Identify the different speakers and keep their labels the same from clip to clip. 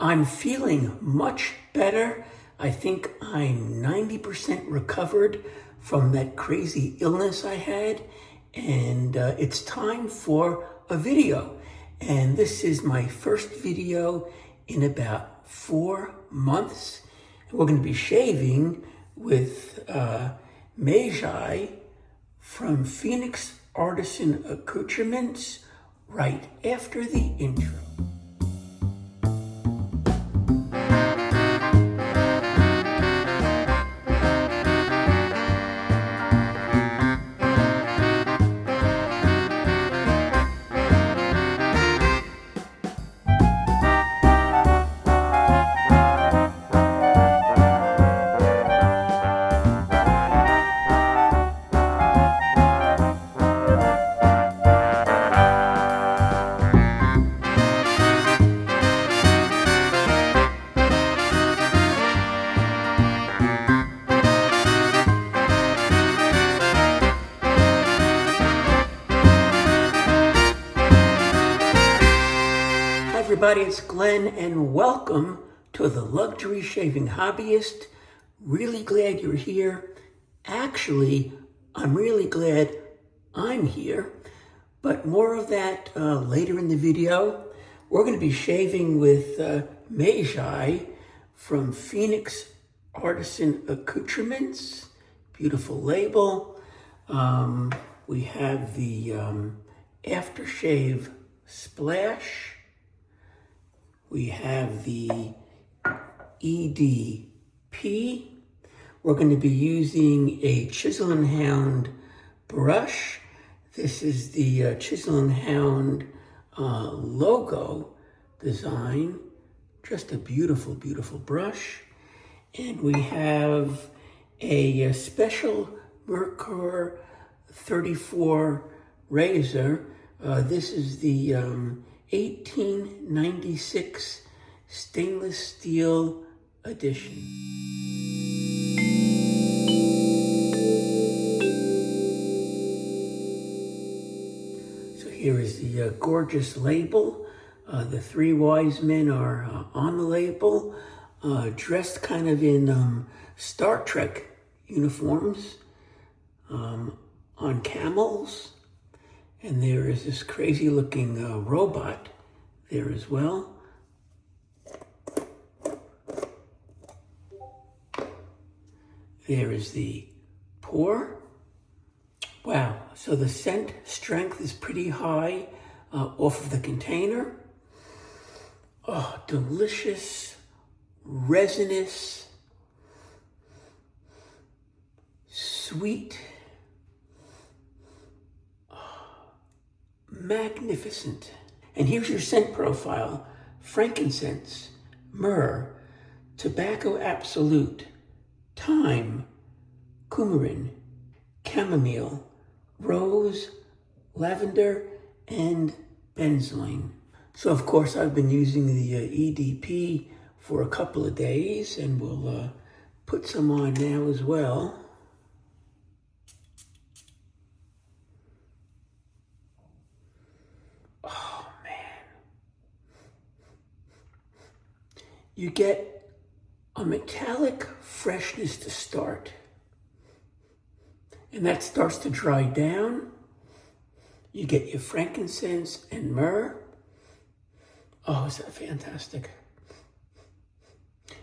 Speaker 1: I'm feeling much better. I think I'm 90% recovered from that crazy illness I had, and it's time for a video. And this is my first video in about 4 months. We're going to be shaving with Magi from Phoenix Artisan Accoutrements right after the intro. Everybody, it's Glenn and welcome to the Luxury Shaving Hobbyist. Really glad you're here. Actually, I'm really glad I'm here, but more of that later in the video. We're going to be shaving with Magi from Phoenix Artisan Accoutrements. Beautiful label. We have the aftershave splash. We have the EDP. We're going to be using a Chisel and Hound brush. This is the Chisel and Hound logo design. Just a beautiful, beautiful brush. And we have a special Merkur 34 razor. This is the 1896 stainless steel edition. So here is the gorgeous label. The three wise men are on the label, dressed kind of in Star Trek uniforms, on camels. And there is this crazy looking robot there as well. There is the pour. Wow, so the scent strength is pretty high off of the container. Oh, delicious, resinous, sweet, magnificent. And here's your scent profile: frankincense, myrrh, tobacco absolute, thyme, coumarin, chamomile, rose, lavender, and benzoin. So of course I've been using the EDP for a couple of days, and we'll put some on now as well. You get a metallic freshness to start, and that starts to dry down. You get your frankincense and myrrh. Oh, is that fantastic?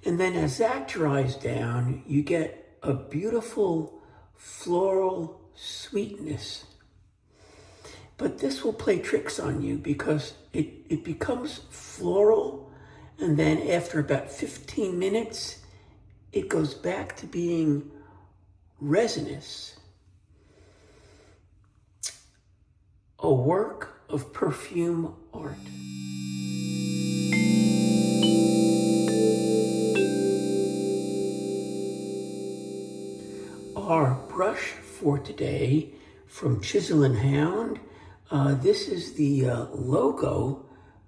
Speaker 1: And then as that dries down, you get a beautiful floral sweetness. But this will play tricks on you because it becomes floral. And then after about 15 minutes, it goes back to being resinous. A work of perfume art. Our brush for today from Chisel and Hound. This is the logo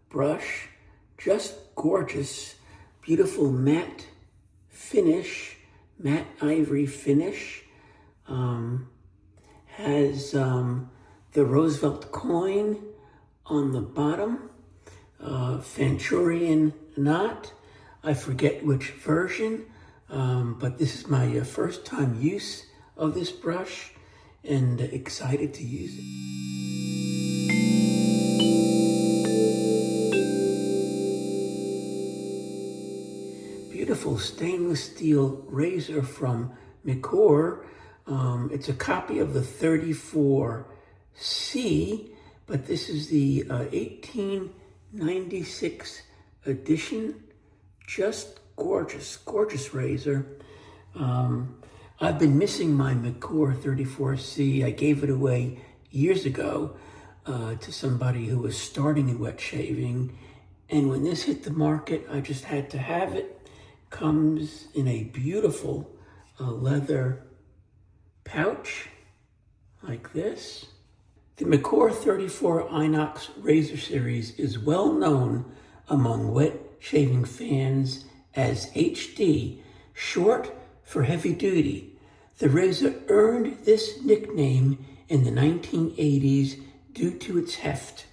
Speaker 1: brush. Just gorgeous, beautiful matte finish, matte ivory finish. Has the Roosevelt coin on the bottom, Fanchurian not. I forget which version, but this is my first time use of this brush and excited to use it. Beautiful stainless steel razor from Merkur. It's a copy of the 34C, but this is the 1896 edition. Just gorgeous, gorgeous razor. I've been missing my Merkur 34C. I gave it away years ago to somebody who was starting in wet shaving. And when this hit the market, I just had to have it. Comes in a beautiful leather pouch like this. The Merkur 34 Inox razor series is well known among wet shaving fans as HD, short for heavy duty. The razor earned this nickname in the 1980s due to its heft.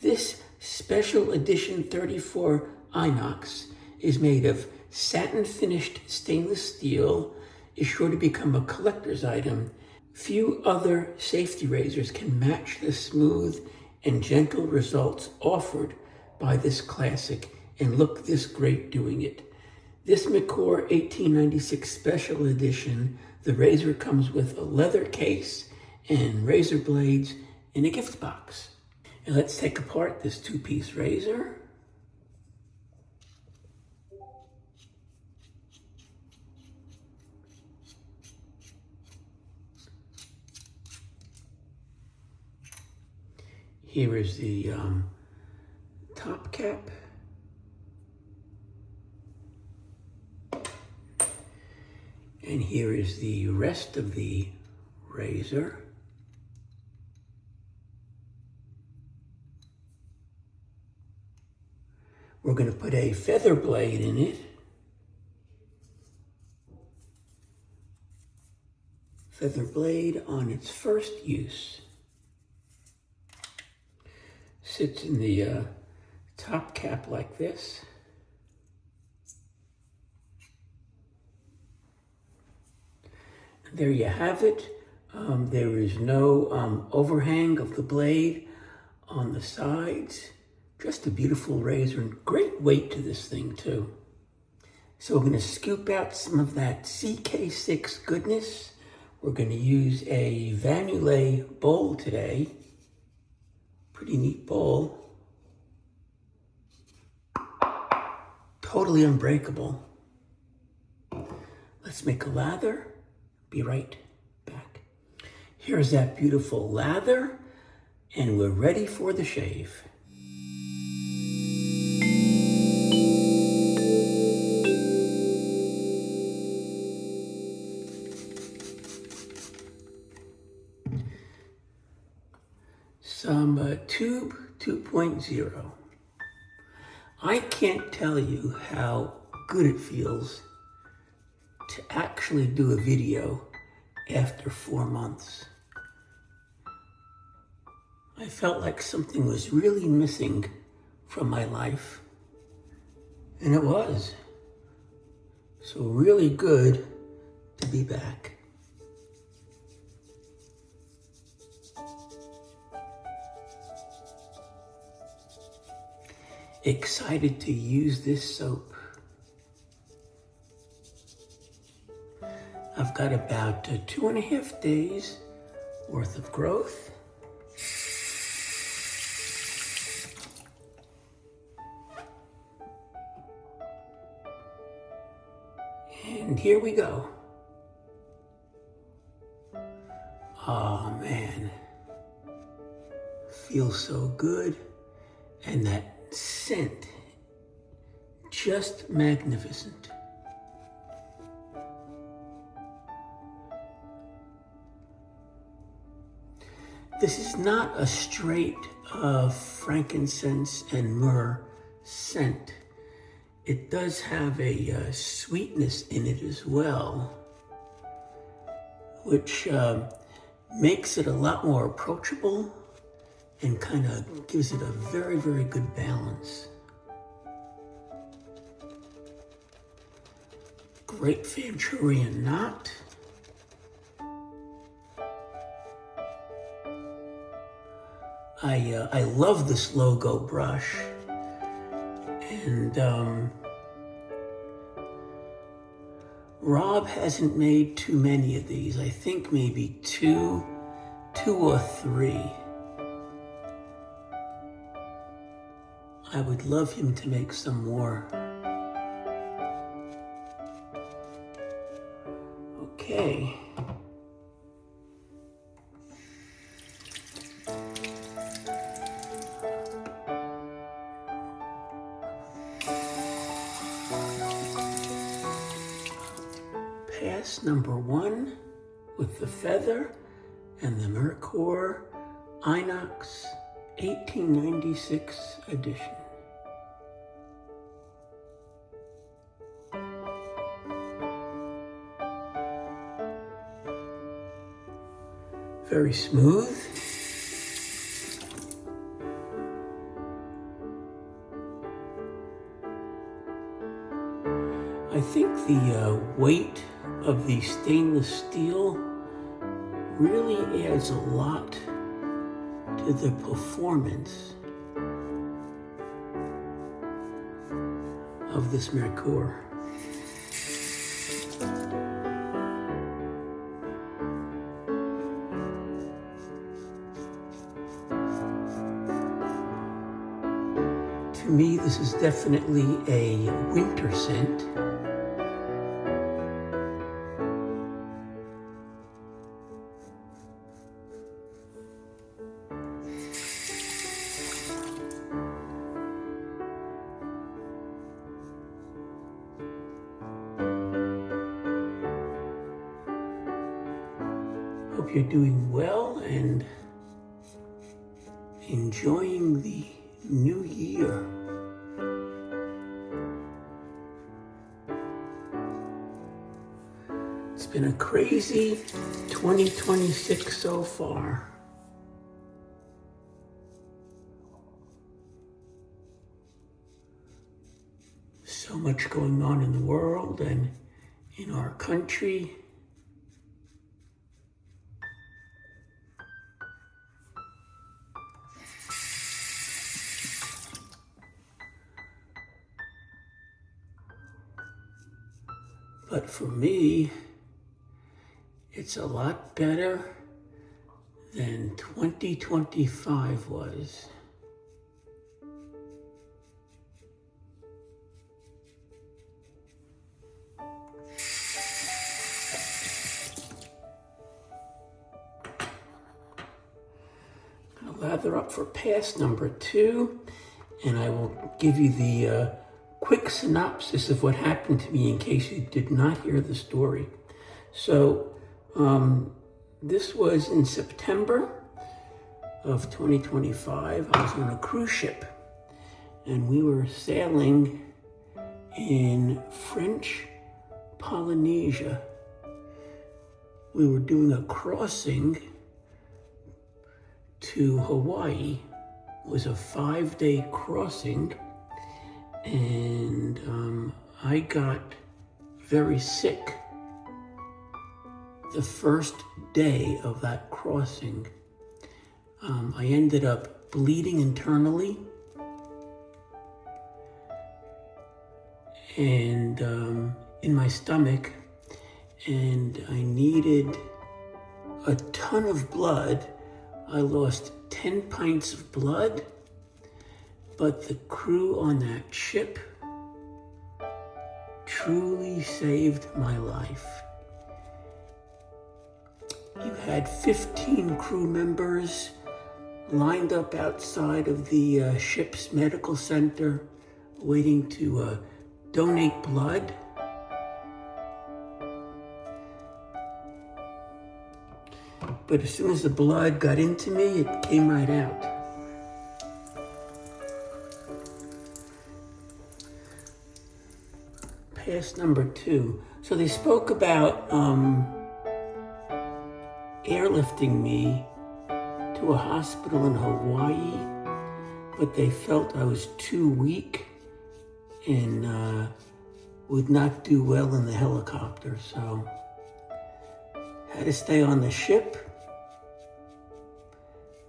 Speaker 1: This special edition 34 Inox is made of satin finished stainless steel, is sure to become a collector's item. Few other safety razors can match the smooth and gentle results offered by this classic and look this great doing it. This Merkur 1896 special edition, the razor comes with a leather case and razor blades in a gift box. And let's take apart this two-piece razor. Here is the top cap. And here is the rest of the razor. We're going to put a feather blade in it. Feather blade on its first use. Sits in the top cap like this. And there you have it. There is no overhang of the blade on the sides. Just a beautiful razor and great weight to this thing too. So we're going to scoop out some of that CK6 goodness. We're going to use a Vanulay bowl today. Pretty neat bowl. Totally unbreakable. Let's make a lather. Be right back. Here's that beautiful lather, and we're ready for the shave. Some Tube 2.0. I can't tell you how good it feels to actually do a video after 4 months. I felt like something was really missing from my life, and it was. So really good to be back. Excited to use this soap. I've got about 2.5 days worth of growth. And here we go. Oh man, feels so good. And that scent, just magnificent. This is not a straight frankincense and myrrh scent. It does have a sweetness in it as well, which makes it a lot more approachable and kind of gives it a very, very good balance. Great Venturian knot. I love this logo brush, and Rob hasn't made too many of these. I think maybe two or three. I would love him to make some more. Okay. Pass number 1 with the feather and the Merkur Inox 1896 edition. Very smooth. I think the weight of the stainless steel really adds a lot to the performance of this Merkur. To me, this is definitely a winter scent. Hope you're doing well and enjoying the new year. It's been a crazy 2026 so far. So much going on in the world and in our country. But for me, it's a lot better than 2025 was. I'll lather up for pass number 2, and I will give you the quick synopsis of what happened to me in case you did not hear the story. So, this was in September of 2025. I was on a cruise ship, and we were sailing in French Polynesia. We were doing a crossing to Hawaii. It was a 5-day crossing, and I got very sick the first day of that crossing. I ended up bleeding internally, and in my stomach, and I needed a ton of blood. I lost 10 pints of blood, but the crew on that ship truly saved my life. You had 15 crew members lined up outside of the ship's medical center waiting to donate blood. But as soon as the blood got into me, it came right out. Pass number 2. So they spoke about airlifting me to a hospital in Hawaii, but they felt I was too weak and would not do well in the helicopter, so had to stay on the ship.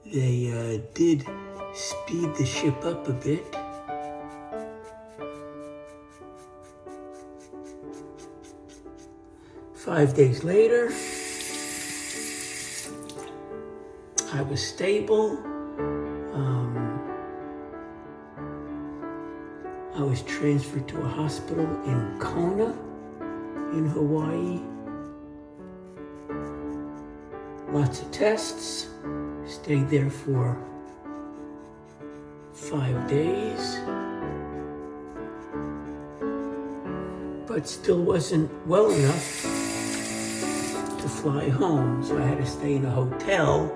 Speaker 1: They did speed the ship up a bit. Five days later, I was stable. I was transferred to a hospital in Kona, in Hawaii. Lots of tests. Stayed there for 5 days. But still wasn't well enough to fly home, so I had to stay in a hotel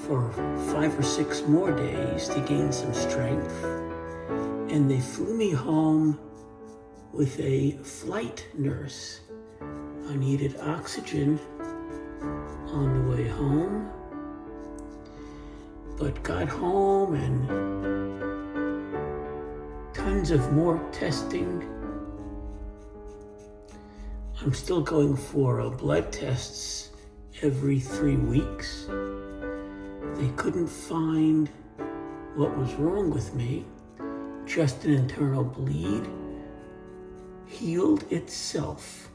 Speaker 1: for 5 or 6 more days to gain some strength. And they flew me home with a flight nurse. I needed oxygen on the way home, but got home and tons of more testing. I'm still going for blood tests every 3 weeks. They couldn't find what was wrong with me. Just an internal bleed, healed itself.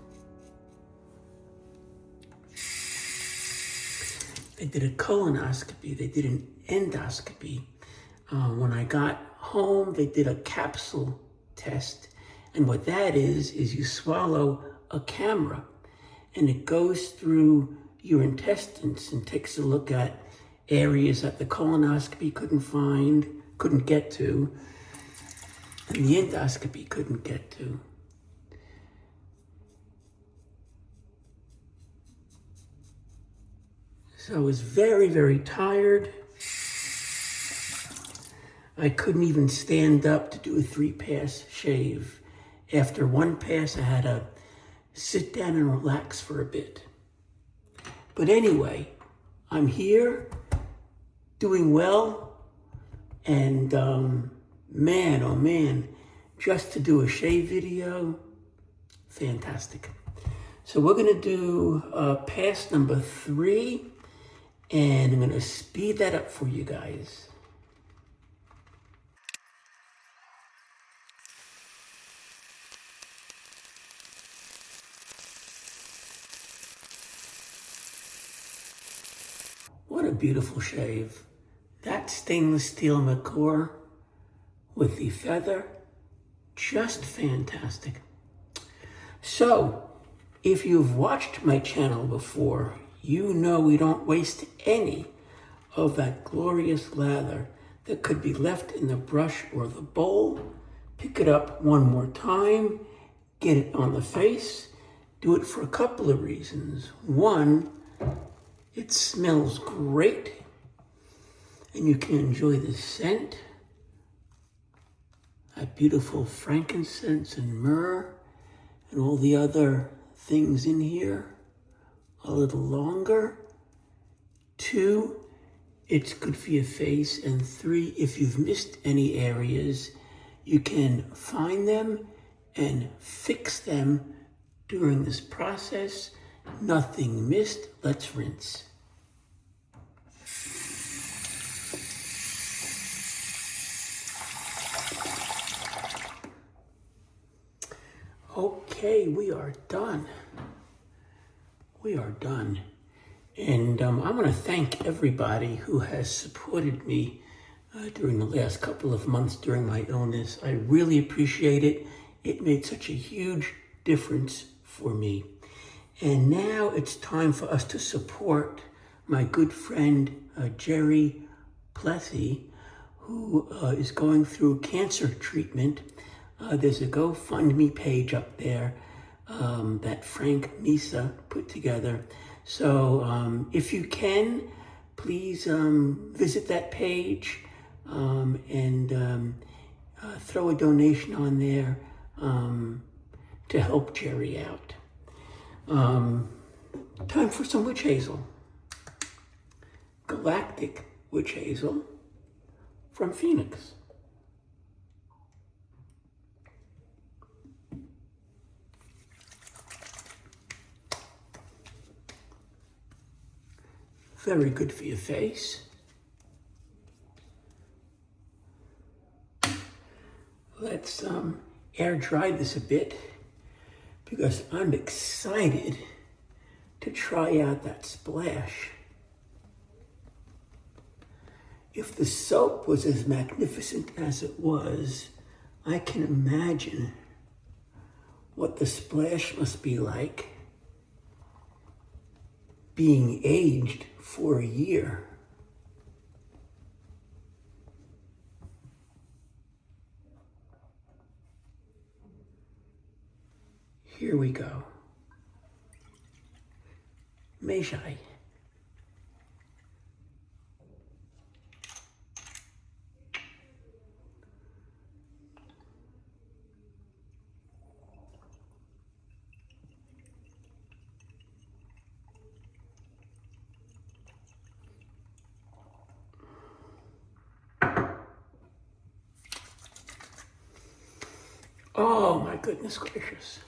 Speaker 1: They did a colonoscopy, they did an endoscopy. When I got home, they did a capsule test. And what that is you swallow a camera and it goes through your intestines and takes a look at areas that the colonoscopy couldn't get to, and the endoscopy couldn't get to. So I was very, very tired. I couldn't even stand up to do a 3-pass shave. After 1 pass, I had to sit down and relax for a bit. But anyway, I'm here, doing well, and man, oh man, just to do a shave video, fantastic. So we're gonna do pass number 3, and I'm gonna speed that up for you guys. What a beautiful shave. That stainless steel Merkur with the feather, just fantastic. So, if you've watched my channel before, you know we don't waste any of that glorious lather that could be left in the brush or the bowl. Pick it up one more time, get it on the face. Do it for a couple of reasons. One, it smells great, and you can enjoy the scent. That beautiful frankincense and myrrh and all the other things in here a little longer. 2, it's good for your face. And 3, if you've missed any areas, you can find them and fix them during this process. Nothing missed. Let's rinse. Okay, we are done. We are done. And I want to thank everybody who has supported me during the last couple of months during my illness. I really appreciate it. It made such a huge difference for me. And now it's time for us to support my good friend, Jerry Plessy, who is going through cancer treatment. There's a GoFundMe page up there that Frank Misa put together. So if you can, please visit that page and throw a donation on there to help Jerry out. Time for some witch hazel. Galactic witch hazel from Phoenix. Very good for your face. Let's air dry this a bit because I'm excited to try out that splash. If the soap was as magnificent as it was, I can imagine what the splash must be like being aged for a year. Here we go. Magi. Oh my goodness gracious.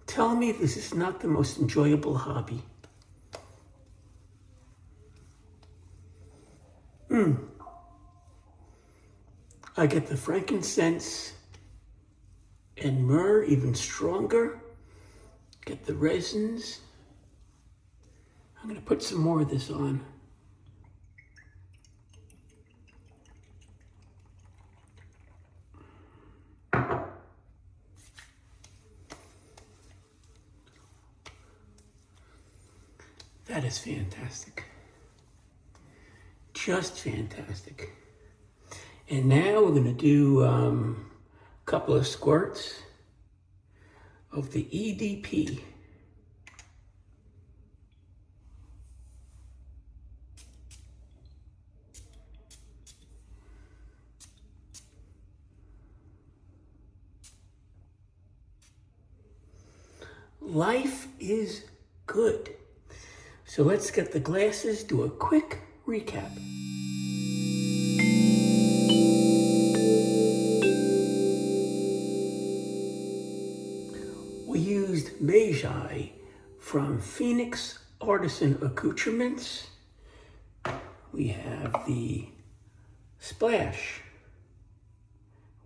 Speaker 1: Tell me this is not the most enjoyable hobby. I get the frankincense and myrrh even stronger. Get the resins. I'm going to put some more of this on. That is fantastic. Just fantastic. And now we're going to do a couple of squirts of the EDP. Life is good. So let's get the glasses, do a quick recap. We used Magi from Phoenix Artisan Accoutrements. We have the Splash.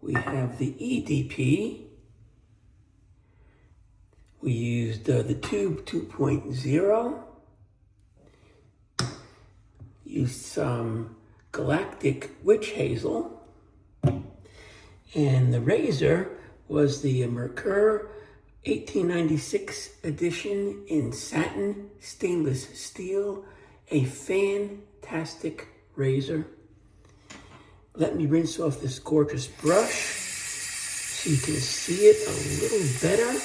Speaker 1: We have the EDP. We used the Tube 2.0. Used some Galactic Witch Hazel. And the razor was the Merkur 1896 edition in satin stainless steel. A fantastic razor. Let me rinse off this gorgeous brush so you can see it a little better.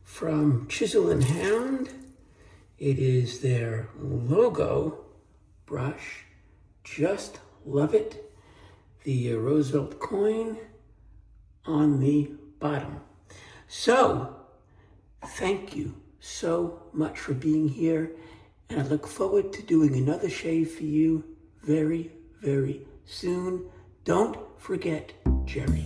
Speaker 1: From Chisel and Hound, it is their logo brush. Just love it. The Roosevelt coin on the bottom. So, thank you so much for being here, and I look forward to doing another shave for you very, very soon. Don't forget Jerry.